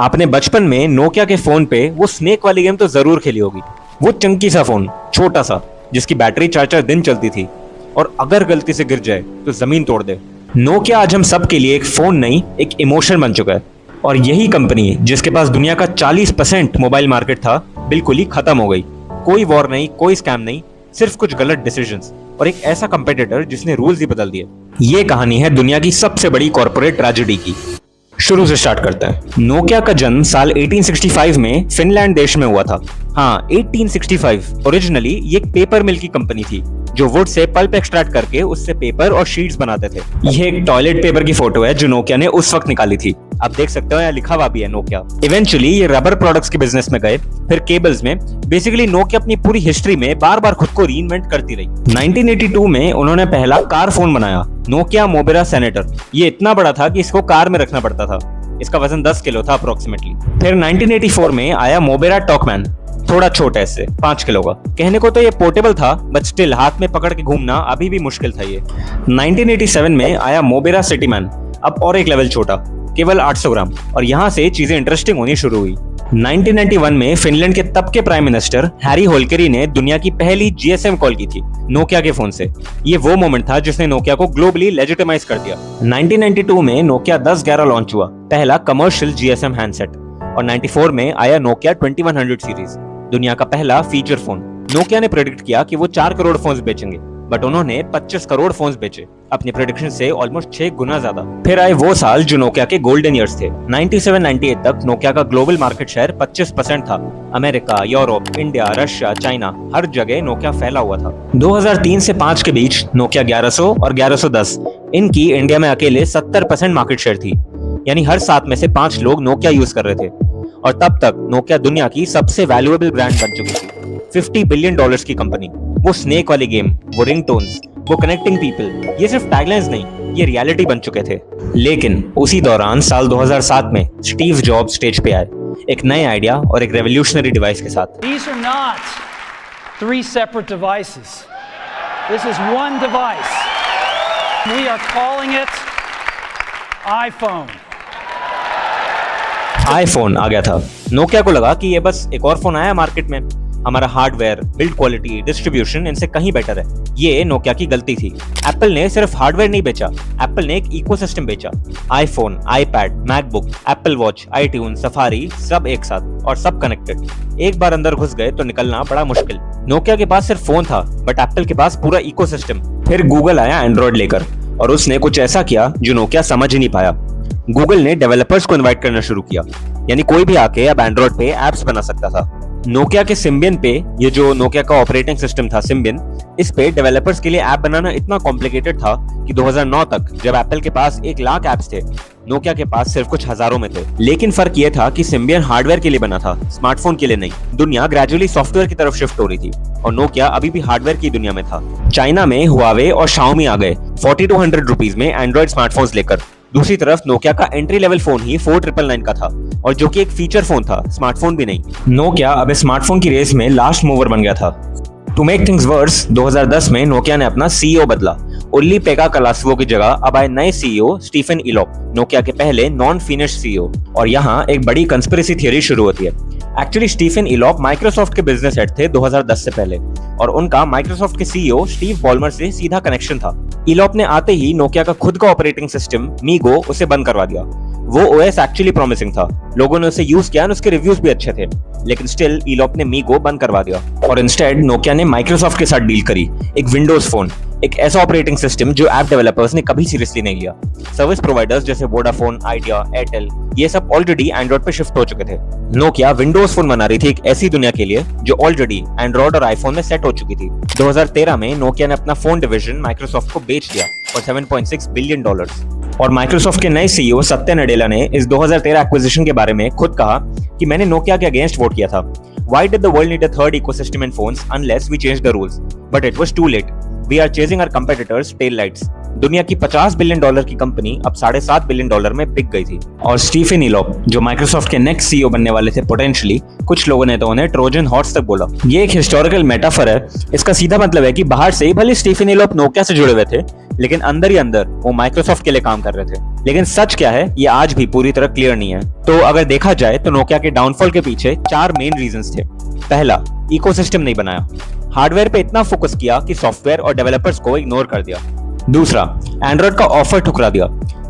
आपने बचपन में नोकिया के फोन पे वो स्नेक वाली गेम तो जरूर खेली होगी। वो चंकी सा फोन, छोटा सा, जिसकी बैटरी 4-4 दिन चलती थी और अगर गलती से गिर जाए तो जमीन तोड़ दे। नोकिया आज हम सब के लिए एक फोन नहीं, एक इमोशन बन चुका है। और यही कंपनी जिसके पास दुनिया का 40% मोबाइल मार्केट था, बिल्कुल ही खत्म हो गई। कोई वॉर नहीं, कोई स्कैम नहीं, सिर्फ कुछ गलत डिसीजंस और एक ऐसा कंपेटिटर जिसने रूल्स ही बदल दिए। ये कहानी है दुनिया की सबसे बड़ी कॉर्पोरेट ट्रेजेडी की। शुरू से स्टार्ट करते हैं। नोकिया का जन्म साल 1865 में फिनलैंड देश में हुआ था। हाँ, 1865। ओरिजिनली ये एक पेपर मिल की कंपनी थी जो वुड से पल्प एक्सट्रैक्ट करके उससे पेपर और शीट्स बनाते थे। ये एक टॉयलेट पेपर की फोटो है जो नोकिया ने उस वक्त निकाली थी। आप देख सकते हो यहाँ लिखा हुआ भी है नोकिया। इवेंचुअली ये रबर प्रोडक्ट्स के बिजनेस में गए, फिर केबल्स में। बेसिकली नोकिया अपनी पूरी हिस्ट्री में बार बार खुद को रीइन्वेंट करती रही। 1982 में उन्होंने पहला कार फोन बनाया, नोकिया मोबेरा सेनेटर। ये इतना बड़ा था कि इसको कार में रखना पड़ता था। इसका वजन 10 किलो था अप्रोक्सीमेटली। फिर 1984 में आया मोबेरा टॉकमैन, थोड़ा छोटा इससे, 5 किलो का। कहने को तो ये पोर्टेबल था, बट स्टिल हाथ में पकड़ के घूमना अभी भी मुश्किल था ये। 1987 में आया मोबेरा सिटीमैन, अब और एक लेवल छोटा, केवल 800 ग्राम। और यहाँ से चीजें इंटरेस्टिंग होनी शुरू हुई। 1991 में फिनलैंड के तब के प्राइम मिनिस्टर हैरी होल्केरी ने दुनिया की पहली जीएसएम कॉल की थी नोकिया के फोन से। ये वो मोमेंट था जिसने नोकिया को ग्लोबली लेजिटिमाइज कर दिया। 1992 में नोकिया 1011 लॉन्च हुआ, पहला कमर्शियल जीएसएम हैंडसेट। और 94 में आया नोकिया 2100 सीरीज, दुनिया का पहला फीचर फोन। नोकिया ने प्रेडिक्ट किया कि वो 4 करोड़ फोन्स बेचेंगे, बट उन्होंने 25 करोड़ फोन्स बेचे, अपनी प्रेडिक्शन से ऑलमोस्ट 6 गुना ज्यादा। फिर आए वो साल जो नोकिया के गोल्डन ईयर्स थे। 97-98 तक नोकिया का ग्लोबल मार्केट शेयर 25% था। America, Europe, India, Russia, China, हर जगह नोकिया फैला हुआ था। 2003 से 5 के बीच नोकिया 1100 और 1110, इनकी इंडिया में अकेले 70% मार्केट शेयर थी। यानी हर 7 में से 5 लोग नोकिया यूज कर रहे थे। और तब तक नोकिया दुनिया की सबसे वैल्यूएबल ब्रांड बन चुकी थी। $50 बिलियन की कंपनी। वो स्नेक वाली गेम, वो रिंगटोन्स, वो कनेक्टिंग पीपल, ये सिर्फ टैगलाइंस नहीं, ये रियलिटी बन चुके थे। लेकिन उसी दौरान साल 2007 में स्टीव जॉब्स स्टेज पे आए, एक नए आइडिया और एक रेवोल्यूशनरी डिवाइस के साथ। These are not 3 separate devices. This is one device. We are calling it iPhone. IPhone आ गया था। नोकिया को लगा कि ये बस एक और फोन आया मार्केट में, हमारा हार्डवेयर, बिल्ड क्वालिटी, डिस्ट्रीब्यूशन इनसे कहीं बेटर है। ये नोकिया की गलती थी। एप्पल ने सिर्फ हार्डवेयर नहीं बेचा, एप्पल ने एक इकोसिस्टम बेचा। IPhone, iPad, MacBook, Apple watch, iTunes, safari, सब एक साथ और सब कनेक्टेड। एक बार अंदर घुस गए तो निकलना बड़ा मुश्किल। नोकिया के पास सिर्फ फोन था, बट एप्पल के पास पूरा इकोसिस्टम। फिर गूगल आया एंड्रॉइड लेकर, और उसने कुछ ऐसा किया जो नोकिया समझ ही नहीं पाया। गूगल ने डेवलपर्स को इनवाइट करना शुरू किया, यानी कोई भी आके अब एंड्रॉइड पे एप्स बना सकता था। नोकिया के सिम्बियन पे, ये जो नोकिया का ऑपरेटिंग सिस्टम था सिम्बियन, इस पे डेवलपर्स के लिए ऐप बनाना इतना कॉम्प्लिकेटेड था कि 2009 तक जब एप्पल के पास 1 लाख ऐप्स थे, नोकिया के पास सिर्फ कुछ हजारों में थे। लेकिन फर्क ये था कि सिम्बियन हार्डवेयर के लिए बना था, स्मार्टफोन के लिए नहीं। दुनिया ग्रेजुअली सॉफ्टवेयर की तरफ शिफ्ट हो रही थी और नोकिया अभी भी हार्डवेयर की दुनिया में था। चाइना में हुआवे और शाओमी आ गए 4200 रुपीज में एंड्रॉइड स्मार्टफोन्स लेकर। दूसरी तरफ नोकिया का एंट्री लेवल फोन ही 4999 का था, और जो कि एक फीचर फोन था, स्मार्टफोन भी नहीं। नोकिया अब स्मार्टफोन की रेस में लास्ट मूवर बन गया था। टू मेक थिंग्स वर्स, 2010 में नोकिया ने अपना सीईओ बदला। उल्ली पेका कलासवो की जगह अब आए नए सीईओ स्टीफन इलॉप, नोकिया के पहले नॉन फिनिश सीईओ। और यहाँ एक बड़ी कंस्पिरेसी थियरी शुरू होती है। एक्चुअली स्टीफन इलॉप माइक्रोसॉफ्ट के बिजनेस हेड थे 2010 से पहले, और उनका माइक्रोसॉफ्ट के सीईओ स्टीव बॉलमर से सीधा कनेक्शन था। इलॉप ने आते ही नोकिया का खुद का ऑपरेटिंग सिस्टम मीगो उसे बंद करवा दिया। वो ओएस एक्चुअली प्रॉमिसिंग था, लोगों ने उसे यूज किया और उसके रिव्यूज भी अच्छे थे, लेकिन स्टिल इलॉप ने मीगो बंद करवा दिया और इंस्टेड नोकिया ने माइक्रोसॉफ्ट के साथ डील करी, एक विंडोज फोन, एक ऐसा ऑपरेटिंग सिस्टम जो ऐप डेवलपर्स ने कभी सीरियसली नहीं लिया। सर्विस प्रोवाइडर्स जैसे वोडाफोन, आइडिया, एयरटेल, ये सब ऑलरेडी एंड्रॉइड पे शिफ्ट हो चुके थे। नोकिया विंडोज फोन बना रही थी एक ऐसी दुनिया के लिए जो ऑलरेडी एंड्रॉइड और आईफोन में सेट हो चुकी थी। 2013 में नोकिया ने अपना फोन डिवीजन माइक्रोसॉफ्ट को बेच दिया फॉर $7.6 बिलियन। और माइक्रोसॉफ्ट के नए सीईओ सत्या नडेला ने इस 2013 एक्विजिशन के बारे में खुद कहा कि मैंने नोकिया के अगेंस्ट वोट किया था। Why did the world need a third ecosystem in phones unless we changed the rules? But it was too late. We are chasing our competitors' tail lights. दुनिया की $50 बिलियन की company अब $7.5 billion में बिक गई थी। और स्टीफन इलॉप जो माइक्रोसॉफ्ट के नेक्स्ट सीईओ बनने वाले थे पोटेंशियली, कुछ लोगों ने तो उन्हें ट्रोजन हॉर्स तक बोला। ये एक हिस्टोरिकल मेटाफर है। इसका सीधा मतलब है कि बाहर से ही भले स्टीफन इलॉप नोकिया से जुड़े हुए थे, लेकिन अंदर ही अंदर वो माइक्रोसॉफ्ट के लिए काम कर रहे थे। लेकिन सच क्या है ये आज भी पूरी तरह क्लियर नहीं है। तो अगर देखा जाए तो नोकिया के डाउनफॉल के पीछे 4 मेन रीजंस थे। पहला, इकोसिस्टम नहीं बनाया। हार्डवेयर पे इतना फोकस किया कि सॉफ्टवेयर और डेवलपर्स को इग्नोर कर दिया। दूसरा, एंड्रॉइड का ऑफर ठुकरा दिया।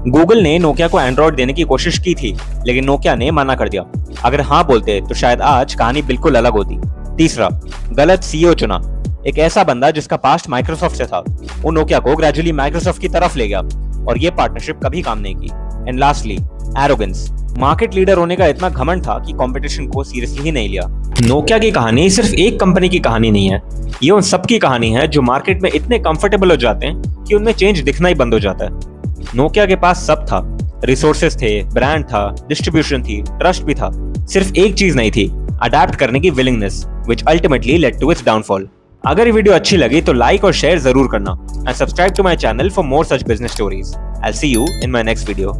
गूगल ने नोकिया को एंड्रॉइड देने की कोशिश की थी, लेकिन नोकिया ने मना कर दिया। अगर हाँ बोलते तो शायद आज कहानी बिल्कुल अलग होती। तीसरा, गलत सीईओ चुना। एक ऐसा बंदा जिसका पास्ट माइक्रोसॉफ्ट से था, वो नोकिया को ग्रेजुअली माइक्रोसॉफ्ट की तरफ ले गया और ये पार्टनरशिप कभी काम नहीं की। And lastly, arrogance. Market leader होने का इतना घमंड था कि कंपटीशन को सीरियसली ही नहीं लिया। नोकिया की कहानी सिर्फ एक कंपनी की कहानी नहीं है, ये उन सब की कहानी है जो मार्केट में इतने कंफर्टेबल हो जाते हैं कि उनमें चेंज दिखना ही बंद हो जाता है। नोकिया के पास सब था, रिसोर्सेज थे, ब्रांड था, डिस्ट्रीब्यूशन थी, ट्रस्ट भी था। सिर्फ एक चीज नहीं थी, अडैप्ट करने की willingness, which ultimately led to its downfall. अगर ये वीडियो अच्छी लगी तो लाइक और शेयर जरूर करना and subscribe to my channel for more such business stories. I will see you in my next video.